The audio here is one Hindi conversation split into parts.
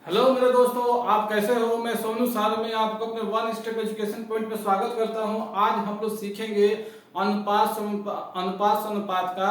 हेलो मेरे दोस्तों, आप कैसे हो। मैं सोनू साल में आपको अपने वन स्टेप एजुकेशन पॉइंट में स्वागत करता हूं। आज हम लोग सीखेंगे अनुपात से अनुपात का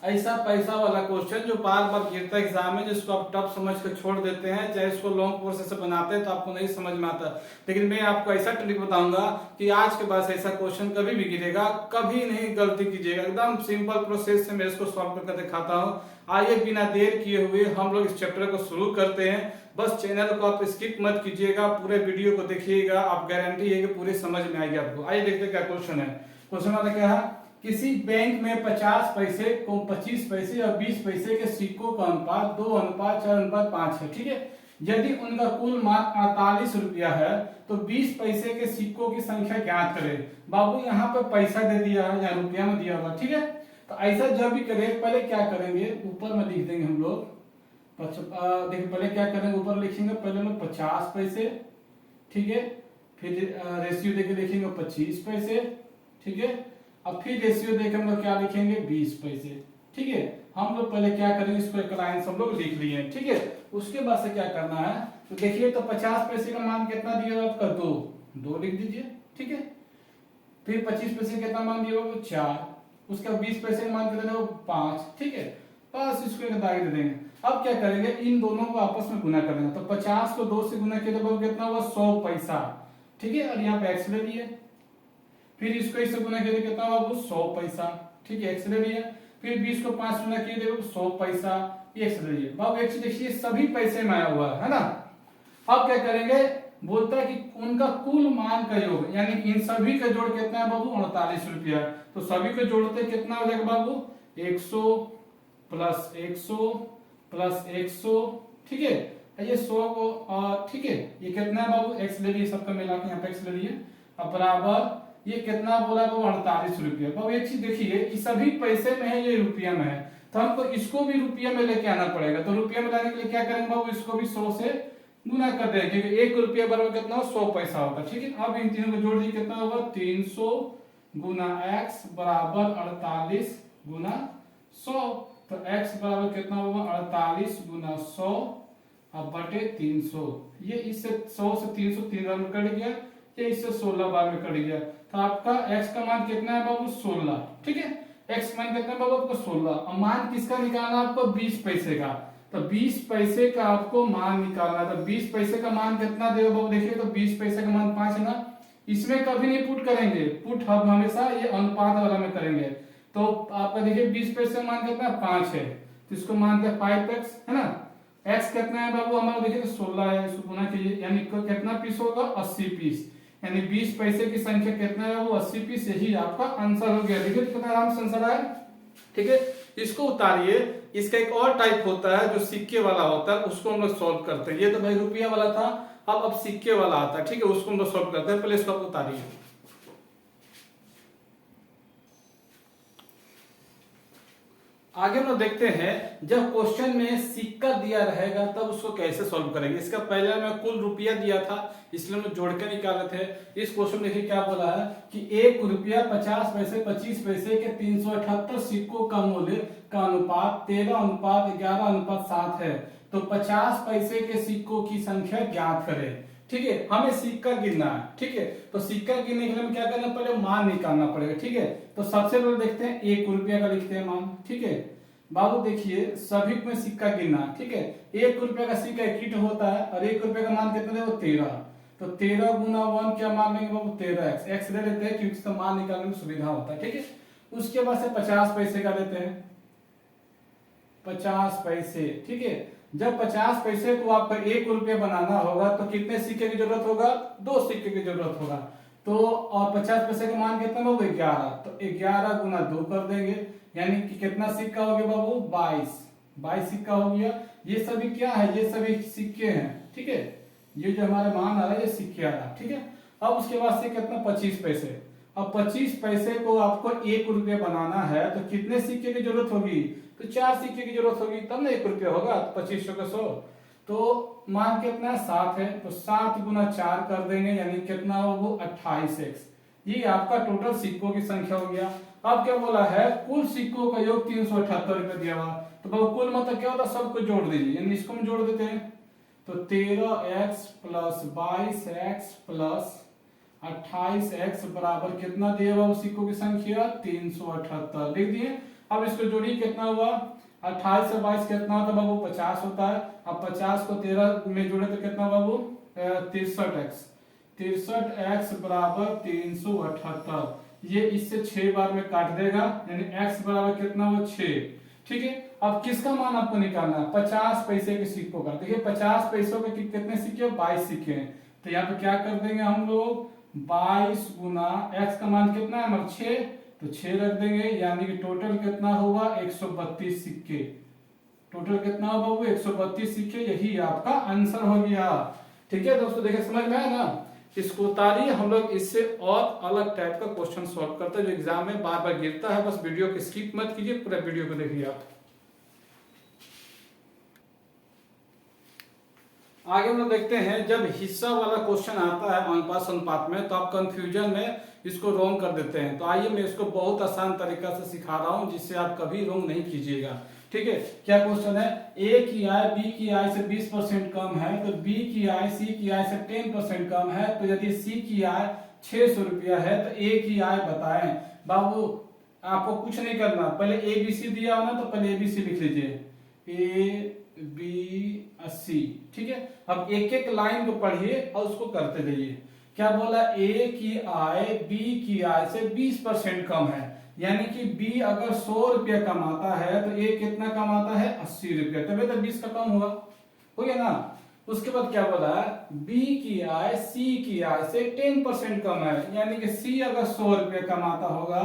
ऐसा पैसा वाला क्वेश्चन जो बार बार गिरता है एग्जाम में, जिसको आप टफ समझ कर छोड़ देते हैं, चाहे इसको लॉन्ग प्रोसेस से बनाते हैं तो आपको नहीं समझ में आता। लेकिन मैं आपको ऐसा ट्रिक बताऊंगा कि आज के बाद ऐसा क्वेश्चन कभी भी गिरेगा, कभी नहीं गलती कीजिएगा। एकदम सिंपल प्रोसेस से मैं इसको सॉल्व करके दिखाता हूँ। आइए बिना देर किए हुए हम लोग इस चैप्टर को शुरू करते हैं। बस चैनल को आप स्किप मत कीजिएगा, पूरे वीडियो को देखिएगा, आप गारंटी है कि पूरी समझ में आएगी आपको। आइए देखते हैं क्या क्वेश्चन है। क्वेश्चन वाला क्या है, किसी बैंक में 50 पैसे को 25 पैसे और 20 पैसे के सिक्कों का अनुपात 2:4:5 है। ठीक है, यदि उनका कुल मान 48 रुपया है तो 20 पैसे के सिक्कों की संख्या ज्ञात करें। बाबू यहाँ पे पैसा दे दिया है या रुपया में दिया हुआ। ठीक है, तो ऐसा जब भी करें पहले क्या करेंगे, ऊपर में लिख देंगे हम लोग। देखिए पहले क्या करेंगे, ऊपर लिखेंगे पहले में 50 पैसे। ठीक है, फिर रेशियो देके लिखेंगे 25 पैसे। ठीक है, अब फिर रेशियो देके हम लोग क्या लिखेंगे 20 पैसे। ठीक है, हम लोग पहले क्या करेंगे, इसको एक लाइन से हम लोग लिख लिए। ठीक है, उसके बाद से क्या करना है, तो देखिए तो 50 पैसे का मान कितना दिया आपका, 2 लिख दीजिए। ठीक है, फिर 25 पैसे कितना मान दिया होगा, 4। उसका 20 पैसे का मान कितना 5। ठीक है, बस इसको एक दागी दे देंगे। अब क्या करेंगे, इन दोनों को आपस में गुना करेंगे। तो 50 को 2 से गुना किया तो कितना हुआ, 100 पैसा। ठीक है, और यहाँ पे एक्स ले लिए, फिर इसको इससे गुना किया कितना हुआ, 100 पैसा। ठीक है, एक्स ले लिया, फिर 20 को 5 गुना किए देखो 100 पैसा, ये एक्स ले लिए। अब एक्स देखिए सभी पैसे में आया हुआ है ना। अब क्या करेंगे, बोलता है कि उनका कुल मान का योग, यानी इन सभी का जोड़ कितना है बाबू, 48 रुपया। तो सभी को जोड़ते कितना हो जाएगा बाबू, 100 प्लस 100 प्लस 100। ठीक है, ये 100 को ठीक है, ये कितना है बाबू, एक्स ले लिए, सबका मिला के यहाँ पे एक्स ले लिए। अब बराबर ये कितना बोला बाबू, 48 रुपया। बाबू एक चीज देखिए, ये सभी पैसे में है, ये रुपया में है, तो हमको इसको भी रुपया में लेके आना पड़ेगा। तो रुपया में लाने के लिए क्या करेंगे बाबू, इसको भी 100 से गुना कर देंगे, क्योंकि 1 रुपया बराबर कितना हो, 100 पैसा होगा। ठीक है, अब इन तीनों को जोड़ दिए कितना होगा, 300 गुना एक्स बराबर 48 गुना 100। तो x बराबर कितना होगा, 48 गुना 100 अब बटे 300। ये इससे 100 से 300 3 बार में कट गया, ये इससे 16 बार में कट गया। तो आपका x का मान कितना है बाबू, 16। ठीक है, x मान कितना है बाबू आपको, 16। अब मान किसका निकालना है आपको, 20 पैसे का। तो 20 पैसे का आपको मान निकालना है। तो 20 पैसे का मान कितना देगा बाबू, देखिए तो 20 पैसे का मान 5 है ना। इसमें कभी नहीं पुट करेंगे, पुट हम हमेशा ये अनुपात वाला में करेंगे। तो आपका देखिए 20 पैसे का मान कितना 5 है, तो इसको मानते हैं 5x है ना। x कितना है बाबू हमारा, देखिए 16 है, इसको गुना कीजिए, यानी कितना पीस होगा, 80 पीस। यानी 20 पैसे की संख्या कितना है वो 80 पीस। यही आपका आंसर हो गया। देखिए कितना आराम से आंसर आया। ठीक है, इसको उतारिए। इसका एक और टाइप होता है जो सिक्के वाला होता है, उसको हम लोग सॉल्व करते हैं। ये तो भाई रुपया वाला था, अब सिक्के वाला आता है। ठीक है, उसको हम लोग सॉल्व करते हैं। पहले इसको आप उतारिए। आगे हम लोग देखते हैं, जब क्वेश्चन में सिक्का दिया रहेगा तब उसको कैसे सॉल्व करेंगे। इसका पहले मैं कुल रुपया दिया था, इसलिए हम जोड़ के निकाले थे। इस क्वेश्चन में देखिए क्या बोला है कि 1 रुपया 50 पैसे 25 पैसे के 378 सिक्कों का मूल्य का अनुपात 13:11:7 है। तो 50 पैसे के सिक्कों की संख्या ज्ञात करें। ठीक है, हमें सिक्का गिनना है। ठीक है, तो सिक्का गिनने के लिए हमें क्या करना, पहले मान निकालना पड़ेगा। ठीक है, तो सबसे पहले देखते हैं 1 रुपया का लिखते हैं मान। ठीक है बाबू, देखिए सभी में सिक्का गिनना। ठीक है, 1 रुपया का सिक्का 1 हिट होता है, और 1 रुपये का मान कितना है वो 13। तो 13 गुना 1 क्या मान लेंगे बाबू, 13x। एक्स ले लेते हैं क्योंकि इसका मान निकालने में सुविधा होता है। ठीक है, उसके बाद से 50 पैसे का लेते हैं, 50 पैसे। ठीक है, जब 50 पैसे को आपको 1 रुपया बनाना होगा तो कितने सिक्के की जरूरत होगा, 2 सिक्के की जरूरत होगा। तो और 50 पैसे का मान कितना होगा, 11। तो 11 गुना 2 कर देंगे, यानी कि कितना सिक्का हो गया बाबू, 22 सिक्का हो गया। ये सभी क्या है, ये सभी सिक्के हैं। ठीक है, ये जो हमारे मान आ रहा है ये सिक्के आ रहा है। ठीक है, अब उसके बाद से कितना 25 पैसे। अब 25 पैसे को आपको 1 रुपया बनाना है तो कितने सिक्के की जरूरत होगी, तो 4 सिक्के की जरूरत होगी, तब ना 1 रुपया होगा। तो 25 का 100, तो मान कितना 7 है, तो 7 गुना 4 कर देंगे, यानी कितना हो वो 28x। ये आपका टोटल सिक्कों की संख्या हो गया। अब क्या बोला है, कुल सिक्कों का योग 378 रुपया दिया हुआ। तो कुल मतलब क्या होता है, सबको जोड़ दीजिए, यानी इसको हम जोड़ देते हैं। तो 13x plus 22x plus 28x बराबर कितना दिया हुआ सिक्कों की संख्या 378 लिख दिए। अब इसको जोड़िए, कितना हुआ 28 से 22 कितना होता है बाबू 50 होता है। अब 50 को 13 में जोड़े तो कितना बाबू 63x, 63x बराबर 378। ये इससे 6 बार में काट देगा, यानी x बराबर कितना हुआ 6। ठीक है, अब किसका मान आपको निकालना है 50 पैसे के सिक्कों का। देखिए 50 पैसों के कितने सिक्के 22 सिक्के हैं, तो यहाँ पे क्या कर देंगे हम लोग 22 गुना x का मान कितना है हमारा 6, तो 6 रख देंगे, यानी कि टोटल कितना होगा 132 सिक्के। टोटल कितना होगा बाबू 132 सिक्के, यही आपका आंसर हो गया। ठीक है दोस्तों, देखिए समझ में आया ना। इसको उतारिए, हम लोग इससे और अलग टाइप का क्वेश्चन सॉल्व करते हैं जो एग्जाम में बार बार गिरता है। बस वीडियो को स्किप मत कीजिए, पूरा वीडियो को देखिए आप। आगे हम लोग देखते हैं, जब हिस्सा वाला क्वेश्चन आता है अनुपात अनुपात में, तो आप कंफ्यूजन में इसको रोंग कर देते हैं। तो आइए मैं इसको बहुत आसान तरीका से सिखा रहा हूं, जिससे आप कभी रोंग नहीं कीजिएगा। ठीक है, क्या क्वेश्चन है, ए की आय बी की आय से 20% कम है, तो बी की आय सी की आय से 10% कम है। तो यदि सी की आय 600 रुपया है तो ए की आय बताएं। बाबू आपको कुछ नहीं करना, पहले ए बी सी दिया हो ना, तो पहले ए बी सी लिख लीजिए, ए बी सी। ठीक है, अब एक एक लाइन को पढ़िए और उसको करते रहिए। क्या बोला, ए की आय बी की आय से 20% कम है, यानी कि बी अगर 100 रुपया कमाता है तो ए कितना कमाता है 80 रुपया, तभी तो 20 का कम हुआ, हो गया ना। उसके बाद क्या बोला, बी की आय सी की आय से 10% कम है, यानी कि सी अगर 100 रुपया कमाता होगा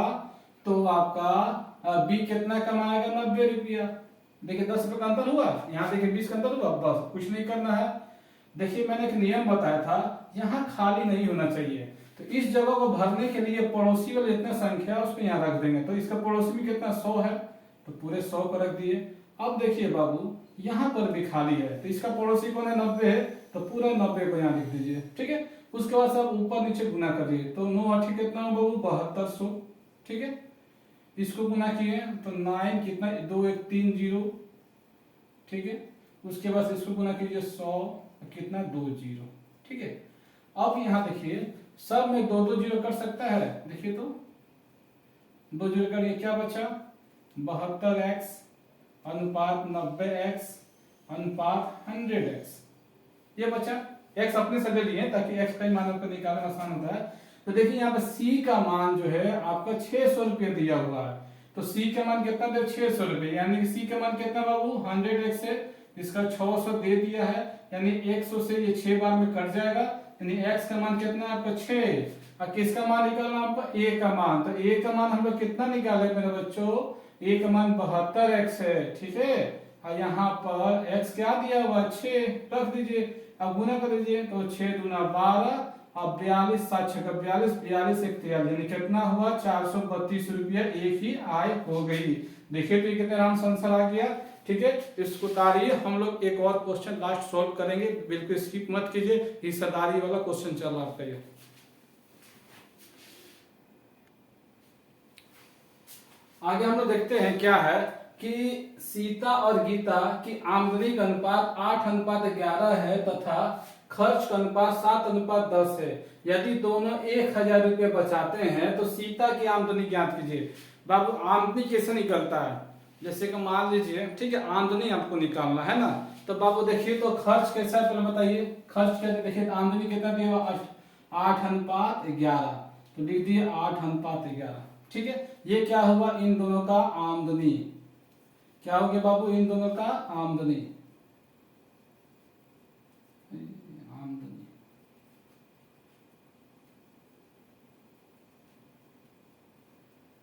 तो आपका बी कितना कमाएगा 90 रुपया। देखिए 10 रुपये का अंतर हुआ, यहाँ देखिए 20 का अंतर हुआ, बस कुछ नहीं करना है। देखिए मैंने एक नियम बताया था, यहाँ खाली नहीं होना चाहिए, तो इस जगह को भरने के लिए पड़ोसी वाले जितना संख्या उसको यहाँ रख देंगे। तो इसका पड़ोसी में कितना 100 है, तो पूरे 100 को रख दिए। अब देखिए बाबू यहाँ पर भी खाली है, तो इसका पड़ोसी कौन है 90 है, तो पूरा 90 को यहाँ लिख दीजिए। ठीक है, उसके बाद सब ऊपर नीचे गुना करिए, तो 9 8 कितना हो बाबू 7200। ठीक है, इसको गुना किए तो 9 कितना 2 1 3 0। ठीक है, उसके बाद इसको गुना कीजिए 100 कितना 2 0। ठीक है, अब यहाँ देखिए सब में 2 2 0 कर सकता है, देखिए तो 2 0 करिए, क्या बचा 72x अनुपात 90x अनुपात 100x, ये बचा। x अपने से ले लिए ताकि x का मान आपको निकालना आसान होता है। तो देखिए यहाँ पे c का मान जो है आपका 600 रुपये दिया हुआ है, तो c का मान कितना दे 600 रुपये, यानी कि c का मान कितना बाबू 100x से इसका 600 दे दिया है, यानी 100 से ये 6 बार में कट जाएगा, यानी x का मान कितना है आपका 6। और किसका मान निकालना आपका a का मान, तो a का मान हम लोग कितना निकाले मेरे बच्चों, a का मान 72x है। ठीक है, और यहाँ पर x क्या दिया हुआ 6 रख दीजिए, अब गुना कर दीजिए, तो 6 दूना 12 और 42 7 6 42 42 1 43, यानी कितना हुआ 432 रुपया एक ही आय हो गई। देखिए तो ये कितने आराम से आंसर आ गया। ठीक है, इसको तारिए, हम लोग एक और क्वेश्चन लास्ट सॉल्व करेंगे, बिल्कुल स्किप मत कीजिए, हिस्सेदारी वाला क्वेश्चन चल रहा है आपका ये। आगे हम लोग देखते हैं क्या है कि सीता और गीता की आमदनी का अनुपात 8:11 है तथा खर्च का अनुपात 7:10 है। यदि दोनों 1000 रुपये बचाते हैं तो सीता की आमदनी ज्ञात कीजिए। बाबू आमदनी कैसे निकलता है, जैसे कि मान लीजिए, ठीक है, आमदनी आपको निकालना है ना, तो बाबू देखिए तो खर्च कैसा है पहले बताइए, खर्च कैसे, देखिए आमदनी कितना दिया हुआ 8:11, तो लिख दिए 8:11। ठीक है, ये क्या हुआ इन दोनों का आमदनी, क्या हो गया बाबू इन दोनों का आमदनी,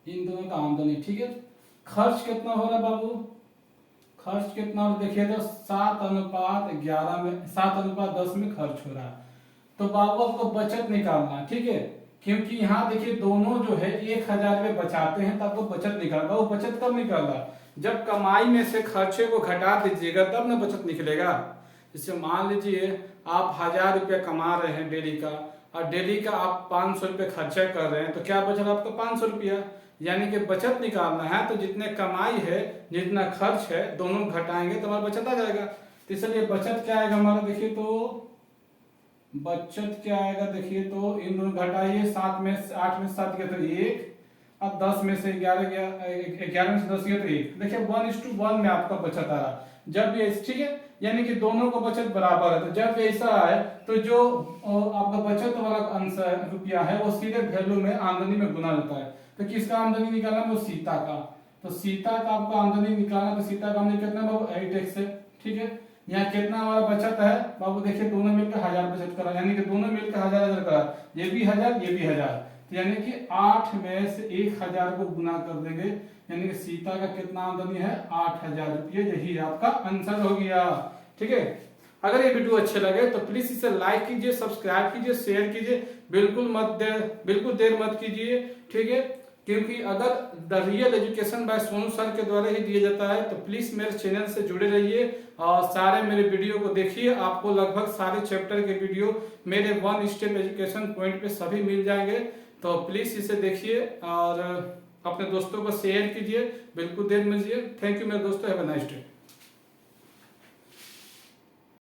इन दोनों का आमदनी। ठीक है, खर्च कितना हो रहा है बाबू, खर्च कितना हो, देखिए तो 7:11 में 7:10 में खर्च हो रहा है। तो बाबू आपको बचत निकालना है। ठीक है, क्योंकि यहाँ देखिए दोनों जो है 1000 रुपये बचाते हैं, तो आपको बचत निकालना। वो बचत कब निकालना, जब कमाई में से खर्चे को घटा दीजिएगा तब ना बचत निकलेगा। जैसे मान लीजिए आप 1000 रुपया कमा रहे हैं डेली का, और डेली का आप 500 रुपये खर्चा कर रहे हैं, तो क्या बच रहा है आपका 500 रुपया, यानी कि बचत निकालना है। तो जितने कमाई है जितना खर्च है दोनों घटाएंगे तो हमारा बचत आ जाएगा। तो इसलिए बचत क्या आएगा हमारा, देखिए तो बचत क्या आएगा, देखिए तो इन दोनों घटाइए, 7 में 8 में 7 गया तो 1, अब 10 में से 11 गया, 11 में से 10 गया तो 1। देखिए 1:1 में आपका बचत आ रहा। जब ये ठीक है, यानी कि दोनों का बचत बराबर है, तो जब ऐसा है तो जो आपका बचत वाला अंश रुपया है वो सीधे वैल्यू में आमदनी में गुना जाता है। तो किसका आमदनी निकालना, वो सीता का। तो सीता का आपका आमदनी निकालना, तो सीता का आमदनी कितना बाबू 8x है, ठीक है। यहाँ कितना हमारा बचत है बाबू, देखिए दोनों मिलकर 1000 बचत करा, यानी कि दोनों मिलकर 1000 करा, ये भी 1000 ये भी 1000, तो यानी कि 8 में से 1000 को गुना कर देंगे, यानी कि सीता का कितना आमदनी है 8000 रुपये। यही आपका आंसर हो गया, ठीक है। अगर ये वीडियो अच्छे लगे तो प्लीज इसे लाइक कीजिए, सब्सक्राइब कीजिए, शेयर कीजिए, बिल्कुल देर मत कीजिए, ठीक है। क्योंकि अगर the real education by Sonu sir के द्वारा ही दिया जाता है, तो प्लीज मेरे चैनल से जुड़े रहिए और सारे मेरे वीडियो को देखिए। आपको लगभग सारे चैप्टर के वीडियो मेरे वन स्टेप एजुकेशन पॉइंट पे सभी मिल जाएंगे, तो प्लीज इसे देखिए और अपने दोस्तों को शेयर कीजिए, बिल्कुल देर मत कीजिए। थैंक यू मेरे दोस्तों, हैव अ नाइस डे।